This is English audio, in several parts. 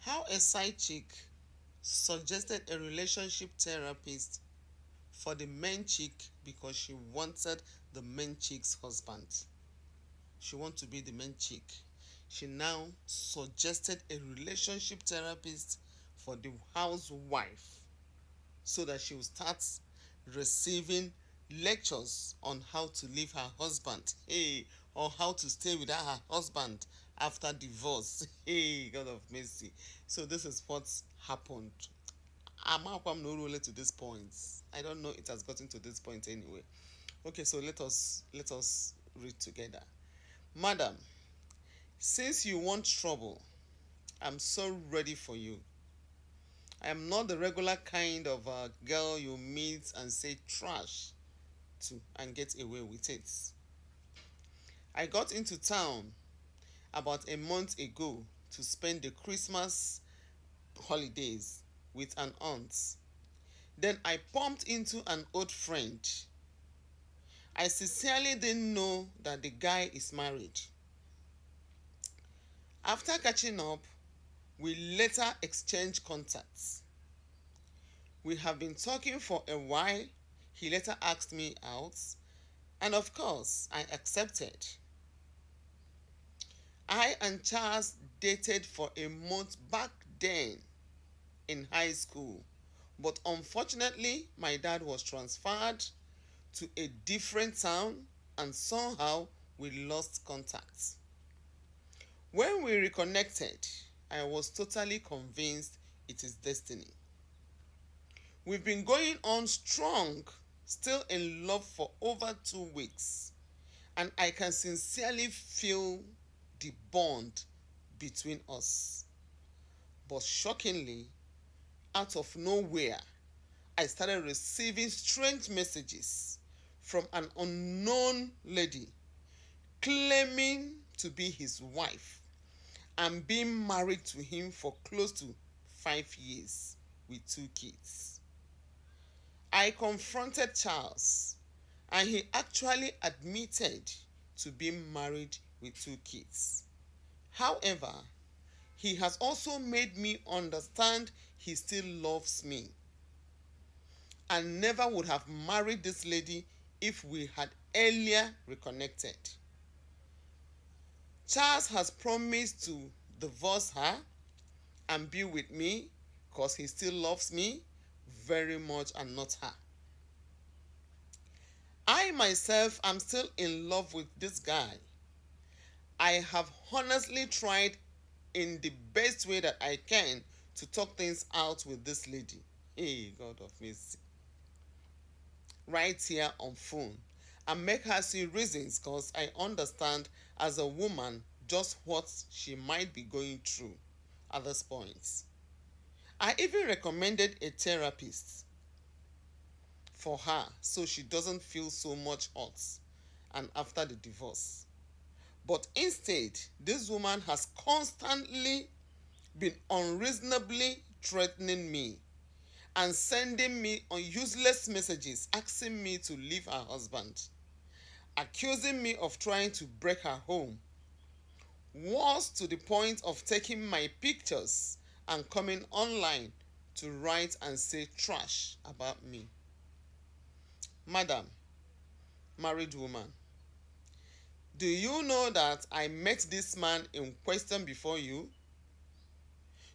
How a side chick suggested a relationship therapist for the main chick because she wanted the main chick's husband. She wanted to be the main chick. She now suggested a relationship therapist for the housewife so that she will start receiving lectures on how to leave her husband, hey, or how to stay without her husband after divorce. Hey, God of mercy. So this is what happened. I'm no relate to this point. I don't know it has gotten to this point anyway. Okay, so let us read together. Madam, since you want trouble, I'm so ready for you. I am not the regular kind of girl you meet and say trash to and get away with it. I got into town about a month ago to spend the Christmas holidays with an aunt. Then I bumped into an old friend. I sincerely didn't know that the guy is married. After catching up, we later exchanged contacts. We have been talking for a while. He later asked me out, and of course, I accepted. I and Charles dated for a month back then in high school, but unfortunately, my dad was transferred to a different town and somehow we lost contact. When we reconnected, I was totally convinced it is destiny. We've been going on strong, still in love for over 2 weeks, and I can sincerely feel the bond between us. But shockingly, out of nowhere, I started receiving strange messages from an unknown lady claiming to be his wife and being married to him for close to 5 years with 2 kids. I confronted Charles and he actually admitted to being married with 2 kids. However, he has also made me understand he still loves me and never would have married this lady if we had earlier reconnected. Charles has promised to divorce her and be with me because he still loves me very much and not her. I myself am still in love with this guy. I have honestly tried in the best way that I can to talk things out with this lady. Hey, God of mercy. Right here on phone and make her see reasons because I understand as a woman just what she might be going through at this point. I even recommended a therapist for her so she doesn't feel so much hurt and after the divorce. But instead, this woman has constantly been unreasonably threatening me and sending me on useless messages asking me to leave her husband, accusing me of trying to break her home, worse to the point of taking my pictures and coming online to write and say trash about me. Madam, married woman, do you know that I met this man in question before you?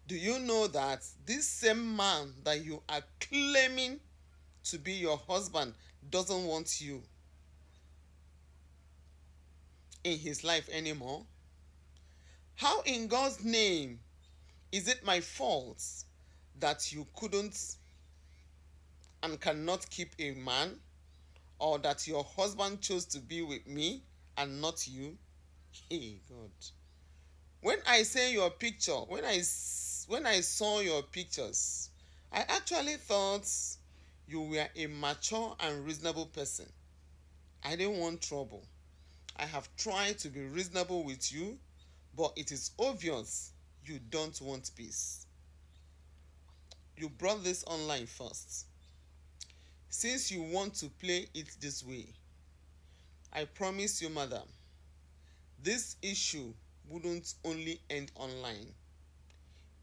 Do you know that this same man that you are claiming to be your husband doesn't want you in his life anymore? How in God's name is it my fault that you couldn't and cannot keep a man, or that your husband chose to be with me and not you? Hey God. When I say your picture, when I saw your pictures, I actually thought you were a mature and reasonable person. I didn't want trouble. I have tried to be reasonable with you, but it is obvious you don't want peace. You brought this online first. Since you want to play it this way, I promise you, madam, this issue wouldn't only end online.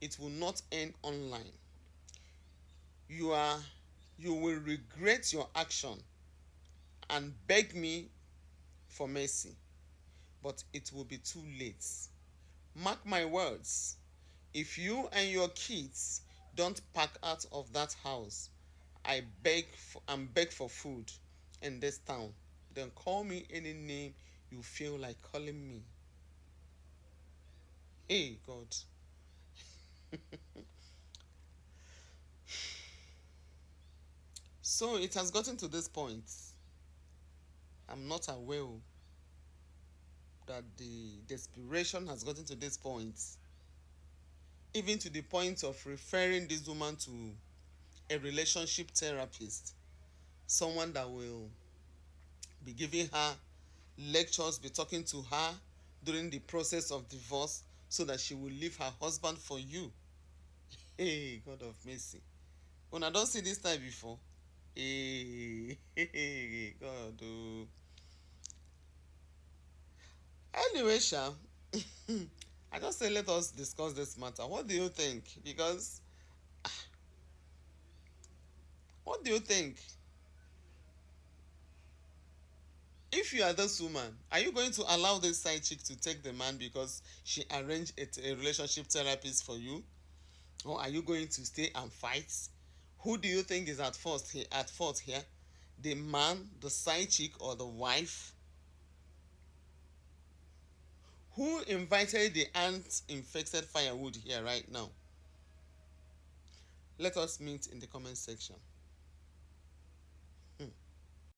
it will not end online. You are you will regret your action and beg me for mercy, but it will be too late. Mark my words. If you and your kids don't pack out of that house, and beg for food in this town, then call me any name you feel like calling me. Hey God. So it has gotten to this point. I'm not aware that the desperation has gotten to this point, even to the point of referring this woman to a relationship therapist, someone that will be giving her lectures, be talking to her during the process of divorce so that she will leave her husband for you. Hey, God of mercy. When I don't see this type before, hey, God. Oh. Anyway, Sha, I just say let us discuss this matter. What do you think? Because what do you think? If you are this woman, are you going to allow this side chick to take the man because she arranged a relationship therapist for you? Or are you going to stay and fight? Who do you think is at fault here? The man, the side chick, or the wife? Who invited the ant infested firewood here right now? Let us meet in the comment section.